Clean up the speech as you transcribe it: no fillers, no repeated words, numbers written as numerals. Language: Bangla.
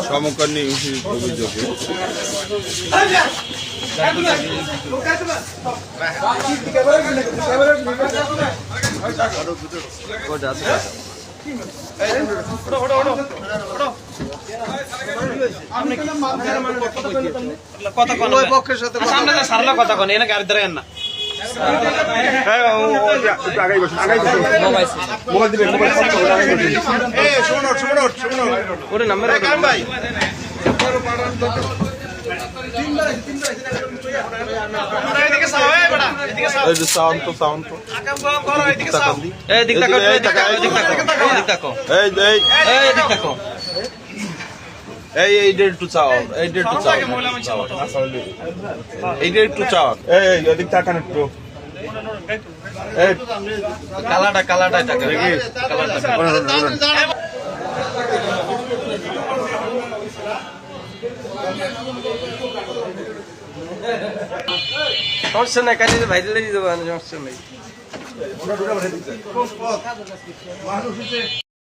সমকালীন অভিযোগে কথা কন এনে গাড়ি ধরে না একটু চাওয়ার কালাটা টাকা সমস্যা নাই কাজে ভাইরে দিয়ে দেবো সমস্যা নাই